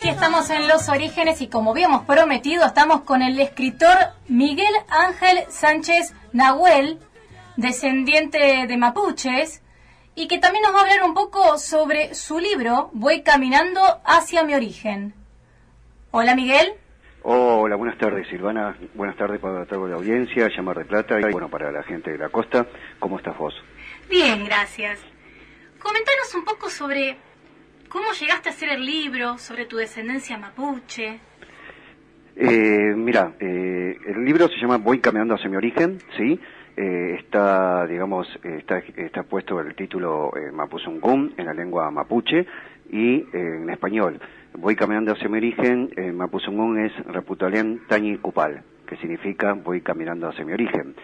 Aquí estamos en Los Orígenes y como habíamos prometido, estamos con el escritor Miguel Ángel Sánchez Nahuel, descendiente de mapuches, y que también nos va a hablar un poco sobre su libro, Voy caminando hacia mi origen. Hola, Miguel. Hola, buenas tardes, Silvana. Buenas tardes para toda la audiencia, Llamar de Plata, y bueno, para la gente de la costa. ¿Cómo estás vos? Bien, gracias. Comentanos un poco sobre cómo llegaste a hacer el libro, sobre tu descendencia mapuche. Mira, el libro se llama Voy caminando hacia mi origen, ¿sí? Está, digamos, está puesto el título Mapuzungún en la lengua mapuche y en español. Voy caminando hacia mi origen, Mapuzungún es Reputalén Tañi Cupal, que significa voy caminando hacia mi origen.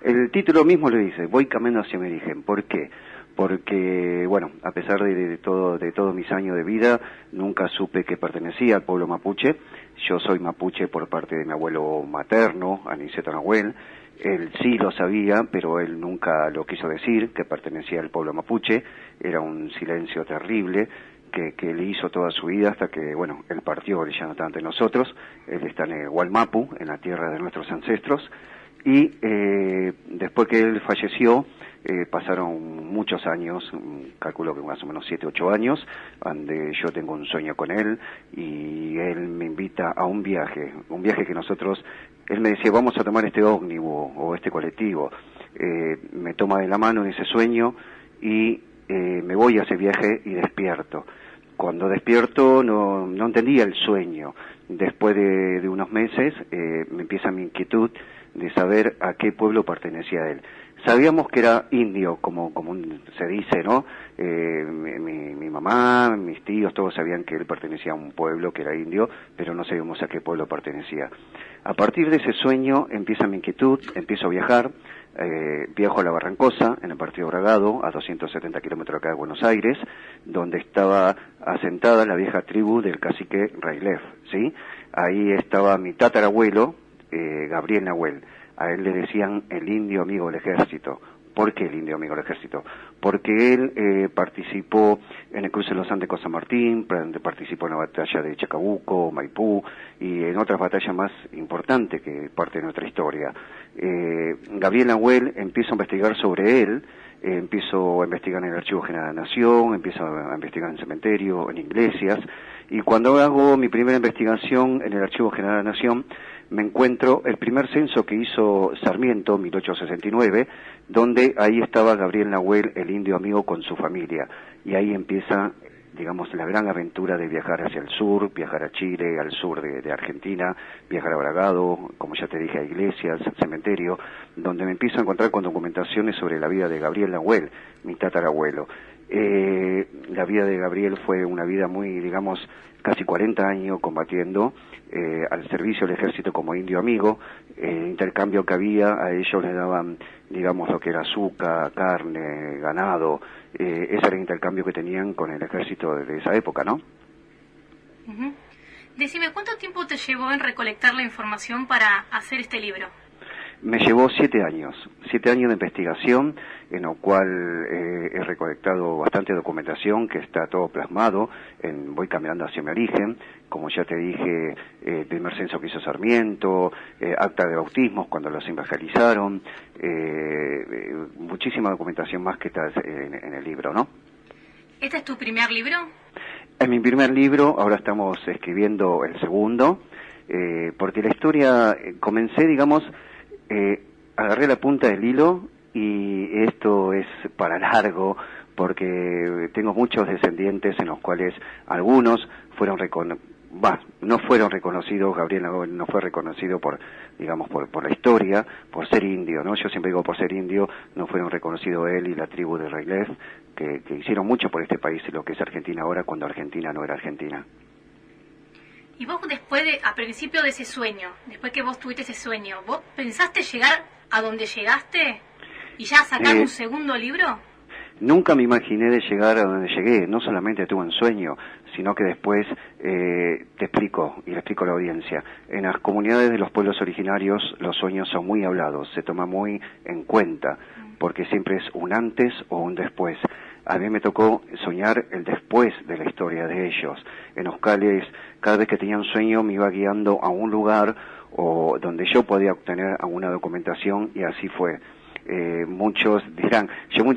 El título mismo lo dice, voy caminando hacia mi origen. ¿Por qué? Porque, bueno, a pesar de todos mis años de vida, nunca supe que pertenecía al pueblo mapuche. Yo soy mapuche por parte de mi abuelo materno, Aniceto Nahuel. Él sí lo sabía, pero él nunca lo quiso decir, que pertenecía al pueblo mapuche. Era un silencio terrible que él hizo toda su vida hasta que, bueno, él partió, ya no está ante nosotros. Él está en el Hualmapu, en la tierra de nuestros ancestros. Y después que él falleció, pasaron muchos años, calculo que más o menos 7, 8 años, donde yo tengo un sueño con él y él me invita a un viaje que nosotros, él me decía, vamos a tomar este ómnibus o este colectivo. Me toma de la mano en ese sueño y me voy a ese viaje y despierto. Cuando despierto no entendía el sueño. Después de unos meses me empieza mi inquietud de saber a qué pueblo pertenecía él. Sabíamos que era indio, como se dice, ¿no? Mi mamá, mis tíos, todos sabían que él pertenecía a un pueblo que era indio, pero no sabíamos a qué pueblo pertenecía. A partir de ese sueño empieza mi inquietud, empiezo a viajar, viajo a la Barrancosa, en el partido Bragado, a 270 kilómetros acá de Buenos Aires, donde estaba asentada la vieja tribu del cacique Railef, ¿sí? Ahí estaba mi tatarabuelo, Gabriel Nahuel. A él le decían el indio amigo del ejército. ¿Por qué el indio amigo del ejército? Porque él participó en el cruce de los Andes con San Martín, participó en la batalla de Chacabuco, Maipú y en otras batallas más importantes que parte de nuestra historia. Gabriel Nahuel, empiezo a investigar sobre él, empiezo a investigar en el Archivo General de la Nación, empiezo a investigar en cementerio, en iglesias, y cuando hago mi primera investigación en el Archivo General de la Nación, me encuentro el primer censo que hizo Sarmiento, 1869, donde ahí estaba Gabriel Nahuel, el indio amigo, con su familia. Y ahí empieza, digamos, la gran aventura de viajar hacia el sur, viajar a Chile, al sur de Argentina, viajar a Bragado, como ya te dije, a iglesias, cementerio, donde me empiezo a encontrar con documentaciones sobre la vida de Gabriel Nahuel, mi tatarabuelo. La vida de Gabriel fue una vida muy, digamos, casi 40 años combatiendo al servicio del ejército como indio amigo. El intercambio que había, a ellos les daban, digamos, lo que era azúcar, carne, ganado. Ese era el intercambio que tenían con el ejército de esa época, ¿no? Uh-huh. Decime, ¿cuánto tiempo te llevó en recolectar la información para hacer este libro? Me llevó 7 años de investigación, en lo cual he recolectado bastante documentación que está todo plasmado en Voy caminando hacia mi origen, como ya te dije, el primer censo que hizo Sarmiento, acta de bautismos cuando los evangelizaron, muchísima documentación más que está en el libro, ¿no? ¿Este es tu primer libro? Es mi primer libro, ahora estamos escribiendo el segundo, porque la historia, comencé, digamos, agarré la punta del hilo y esto es para largo porque tengo muchos descendientes en los cuales algunos fueron no fueron reconocidos. Gabriel Nahuel no fue reconocido por la historia, por ser indio, ¿no? Yo siempre digo por ser indio, no fueron reconocidos él y la tribu de Railef, que hicieron mucho por este país y lo que es Argentina ahora, cuando Argentina no era Argentina. Y vos a principio de ese sueño, después que vos tuviste ese sueño, ¿vos pensaste llegar a donde llegaste y ya sacar un segundo libro? Nunca me imaginé de llegar a donde llegué, no solamente tuve un sueño, sino que después te explico, y le explico a la audiencia. En las comunidades de los pueblos originarios los sueños son muy hablados, se toma muy en cuenta, porque siempre es un antes o un después. a mí me tocó soñar el después de la historia de ellos, en los cuales cada vez que tenía un sueño me iba guiando a un lugar o donde yo podía obtener alguna documentación, y así fue. Muchos dirán,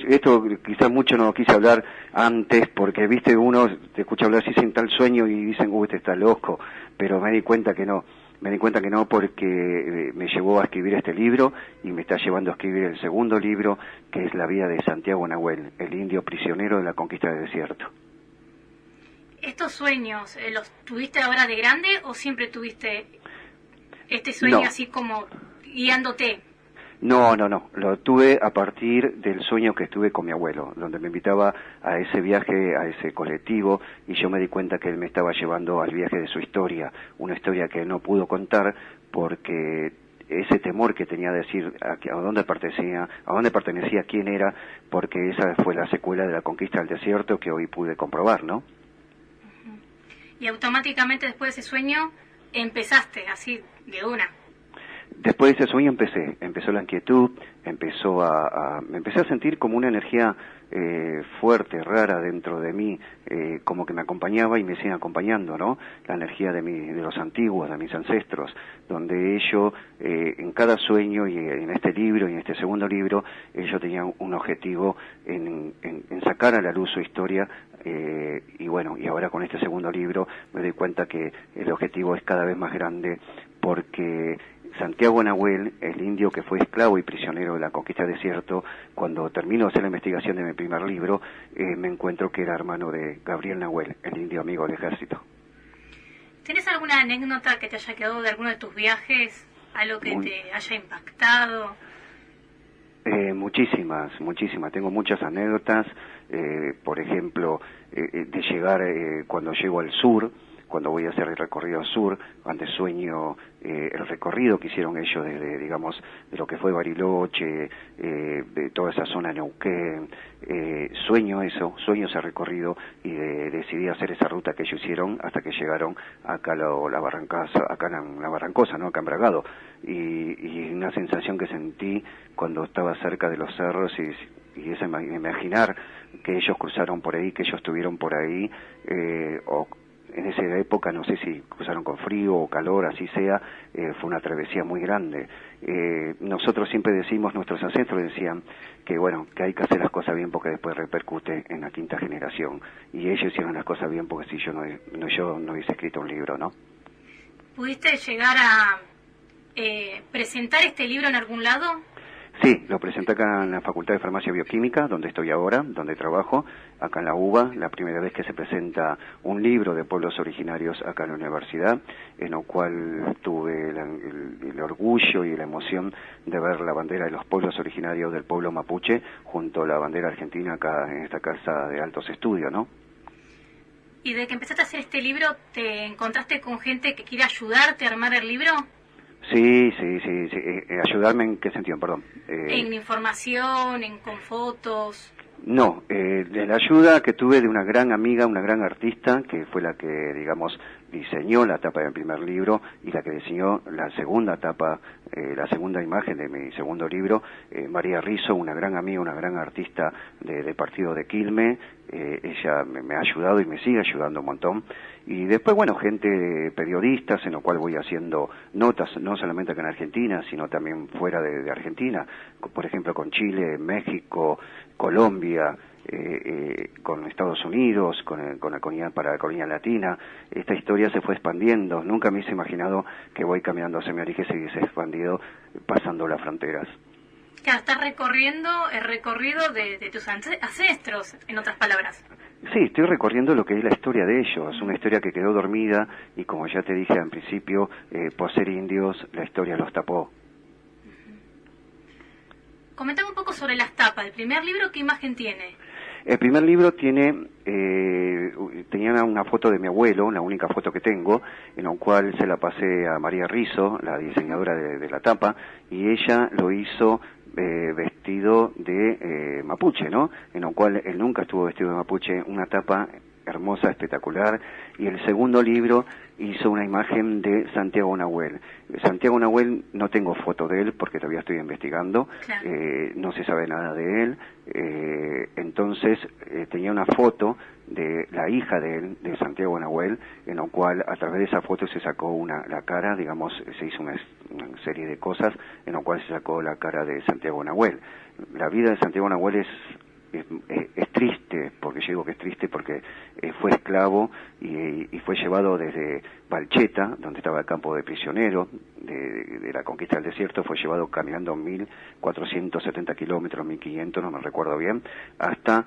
esto quizás mucho no quise hablar antes, porque viste, uno te escucha hablar así sin tal sueño y dicen, este está loco, pero me di cuenta que no, porque me llevó a escribir este libro y me está llevando a escribir el segundo libro, que es la vida de Santiago Nahuel, el indio prisionero de la conquista del desierto. ¿Estos sueños los tuviste ahora de grande o siempre tuviste este sueño así como guiándote? No, lo tuve a partir del sueño que estuve con mi abuelo, donde me invitaba a ese viaje, a ese colectivo, y yo me di cuenta que él me estaba llevando al viaje de su historia, una historia que no pudo contar porque ese temor que tenía de decir a dónde pertenecía, quién era, porque esa fue la secuela de la conquista del desierto que hoy pude comprobar, ¿no? Y automáticamente después de ese sueño empezaste así de una. Después de ese sueño empezó la inquietud, me empecé a sentir como una energía fuerte, rara dentro de mí, como que me acompañaba y me sigue acompañando, ¿no? La energía de los antiguos, de mis ancestros, donde ellos, en cada sueño y en este libro y en este segundo libro, ellos tenían un objetivo en sacar a la luz su historia, y bueno, y ahora con este segundo libro me doy cuenta que el objetivo es cada vez más grande, porque Santiago Nahuel, el indio que fue esclavo y prisionero de la conquista del desierto, cuando termino de hacer la investigación de mi primer libro, me encuentro que era hermano de Gabriel Nahuel, el indio amigo del ejército. ¿Tenés alguna anécdota que te haya quedado de alguno de tus viajes? ¿Algo que te haya impactado? Muchísimas. Tengo muchas anécdotas, por ejemplo, de llegar, cuando llego al sur, cuando voy a hacer el recorrido al sur, donde sueño el recorrido que hicieron ellos desde, digamos, de lo que fue Bariloche, de toda esa zona de Neuquén, sueño ese recorrido, y decidí hacer esa ruta que ellos hicieron hasta que llegaron acá la Barrancosa, ¿no? Acá en Bragado, y una sensación que sentí cuando estaba cerca de los cerros y ese imaginar que ellos cruzaron por ahí, que ellos estuvieron por ahí, o en esa época, no sé si cruzaron con frío o calor, así sea, fue una travesía muy grande. Nosotros siempre decimos, nuestros ancestros decían que bueno, que hay que hacer las cosas bien porque después repercute en la quinta generación, y ellos hicieron las cosas bien porque si yo no hubiese escrito un libro, ¿no? ¿Pudiste llegar a presentar este libro en algún lado? Sí, lo presenté acá en la Facultad de Farmacia y Bioquímica, donde estoy ahora, donde trabajo, acá en la UBA, la primera vez que se presenta un libro de pueblos originarios acá en la universidad, en lo cual tuve el orgullo y la emoción de ver la bandera de los pueblos originarios del pueblo mapuche junto a la bandera argentina acá en esta casa de altos estudios, ¿no? ¿Y de que empezaste a hacer este libro, te encontraste con gente que quiere ayudarte a armar el libro? Sí. ¿Ayudarme en qué sentido? Perdón. En información, con fotos. No, de la ayuda que tuve de una gran amiga, una gran artista, que fue la que, digamos, diseñó la tapa del primer libro y la que diseñó la segunda tapa, la segunda imagen de mi segundo libro, María Rizo, una gran amiga, una gran artista de partido de Quilmes. Ella me ha ayudado y me sigue ayudando un montón. Y después, bueno, gente, periodistas, en lo cual voy haciendo notas, no solamente acá en Argentina, sino también fuera de Argentina, por ejemplo, con Chile, México, Colombia, con Estados Unidos, con la comunidad latina. Esta historia se fue expandiendo. Nunca me hubiese imaginado que voy caminando hacia mi origen y se hubiese expandido pasando las fronteras. Claro, estás recorriendo el recorrido de tus ancestros, en otras palabras. Sí, estoy recorriendo lo que es la historia de ellos, una historia que quedó dormida y, como ya te dije al principio, por ser indios, la historia los tapó. Comentame un poco sobre las tapas. ¿El primer libro qué imagen tiene? El primer libro tenía una foto de mi abuelo, la única foto que tengo, en la cual se la pasé a María Rizo, la diseñadora de la tapa, y ella lo hizo vestido de mapuche, ¿no? En lo cual él nunca estuvo vestido de mapuche, una tapa hermosa, espectacular, y el segundo libro hizo una imagen de Santiago Nahuel. Santiago Nahuel, no tengo foto de él porque todavía estoy investigando, Claro. no se sabe nada de él, entonces tenía una foto de la hija de él, de Santiago Nahuel, en lo cual a través de esa foto se sacó la cara, digamos, se hizo una serie de cosas en lo cual se sacó la cara de Santiago Nahuel. La vida de Santiago Nahuel es triste, porque yo digo que es triste porque fue esclavo y fue llevado desde Valcheta, donde estaba el campo de prisionero de la conquista del desierto, fue llevado caminando 1.470 kilómetros, 1.500, no me recuerdo bien, hasta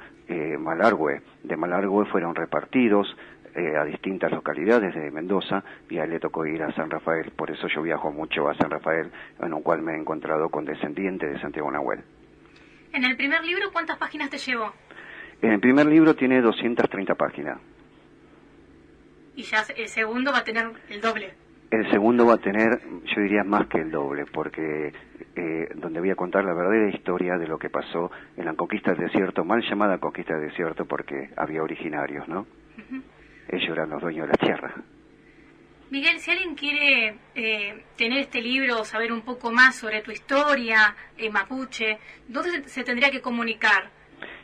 Malargüe. De Malargüe fueron repartidos a distintas localidades de Mendoza, y a él le tocó ir a San Rafael. Por eso yo viajo mucho a San Rafael, en lo cual me he encontrado con descendientes de Santiago Nahuel. En el primer libro, ¿cuántas páginas te llevó? En el primer libro tiene 230 páginas. Y ya el segundo va a tener el doble. El segundo va a tener, yo diría, más que el doble, porque donde voy a contar la verdadera historia de lo que pasó en la conquista del desierto, mal llamada conquista del desierto porque había originarios, ¿no? Uh-huh. Ellos eran los dueños de la tierra. Miguel, si alguien quiere tener este libro, saber un poco más sobre tu historia mapuche, ¿dónde se tendría que comunicar?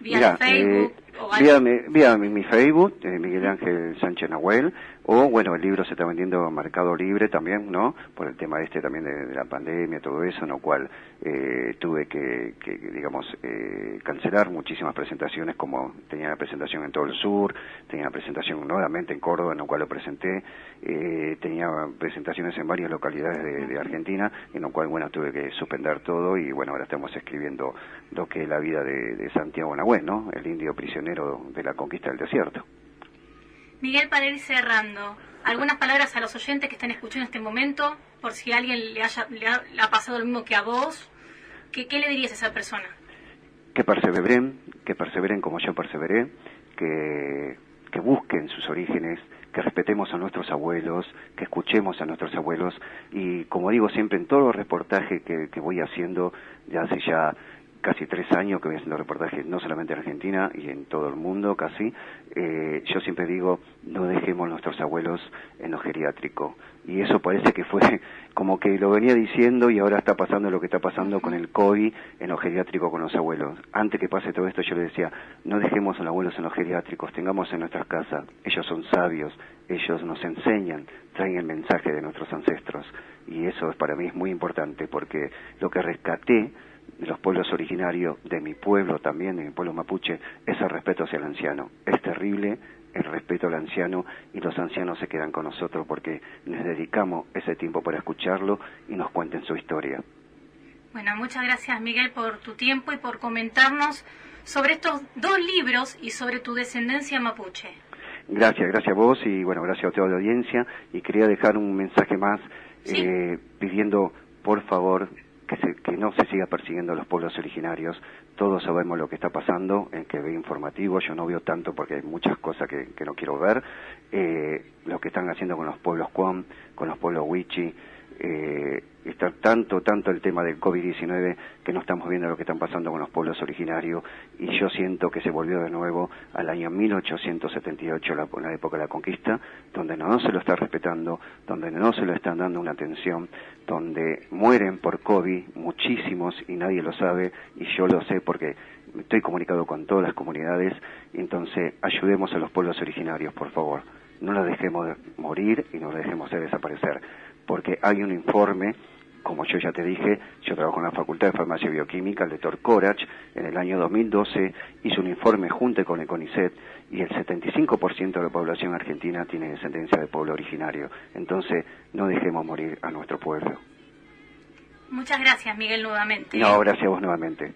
¿Vía Mirá, Facebook? O algo? vía mi Facebook, Miguel Ángel Sánchez Nahuel, o bueno, el libro se está vendiendo en Mercado Libre también, ¿no? Por el tema también de la pandemia, todo eso, en lo cual tuve que digamos, cancelar muchísimas presentaciones, como tenía la presentación en todo el sur, tenía la presentación nuevamente en Córdoba, en lo cual lo presenté, tenía presentaciones en varias localidades de Argentina, en lo cual, bueno, tuve que suspender todo, y bueno, ahora estamos escribiendo lo que es la vida de Santiago Nahuel, ¿no? El indio prisionero de la conquista del desierto. Miguel, para ir cerrando, algunas palabras a los oyentes que están escuchando en este momento, por si a alguien le ha pasado lo mismo que a vos, ¿qué le dirías a esa persona? Que perseveren como yo perseveré, que busquen sus orígenes, que respetemos a nuestros abuelos, que escuchemos a nuestros abuelos, y como digo siempre en todos los reportajes que voy haciendo, ya hace ya casi 3 años que voy haciendo reportajes no solamente en Argentina y en todo el mundo casi, yo siempre digo, no dejemos a nuestros abuelos en lo geriátrico, y eso parece que fue como que lo venía diciendo, y ahora está pasando lo que está pasando con el COVID en lo geriátrico con los abuelos. Antes que pase todo esto yo les decía, no dejemos a los abuelos en los geriátricos, tengamos en nuestras casas, ellos son sabios, ellos nos enseñan, traen el mensaje de nuestros ancestros, y eso para mí es muy importante, porque lo que rescaté de los pueblos originarios, de mi pueblo también, de mi pueblo mapuche, es el respeto hacia el anciano. Es terrible el respeto al anciano, y los ancianos se quedan con nosotros porque les dedicamos ese tiempo para escucharlo y nos cuenten su historia. Bueno, muchas gracias, Miguel, por tu tiempo y por comentarnos sobre estos 2 libros y sobre tu descendencia mapuche. Gracias a vos, y bueno, gracias a toda la audiencia, y quería dejar un mensaje más, ¿sí? Pidiendo, por favor, que no se siga persiguiendo a los pueblos originarios. Todos sabemos lo que está pasando, en que veo informativo, yo no veo tanto porque hay muchas cosas que no quiero ver, lo que están haciendo con los pueblos Cuam, con los pueblos Wichi, está tanto el tema del COVID-19 que no estamos viendo lo que están pasando con los pueblos originarios, y yo siento que se volvió de nuevo al año 1878, la época de la conquista, donde no se lo está respetando, donde no se lo están dando una atención, donde mueren por COVID muchísimos y nadie lo sabe, y yo lo sé porque estoy comunicado con todas las comunidades. Entonces ayudemos a los pueblos originarios, por favor, no los dejemos morir y no los dejemos desaparecer, porque hay un informe, como yo ya te dije, yo trabajo en la Facultad de Farmacia y Bioquímica, el doctor Corach, en el año 2012 hizo un informe junto con el CONICET, y el 75% de la población argentina tiene descendencia de pueblo originario. Entonces, no dejemos morir a nuestro pueblo. Muchas gracias, Miguel, nuevamente. No, gracias a vos nuevamente.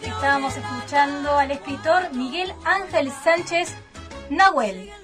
Estábamos escuchando al escritor Miguel Ángel Sánchez Nahuel.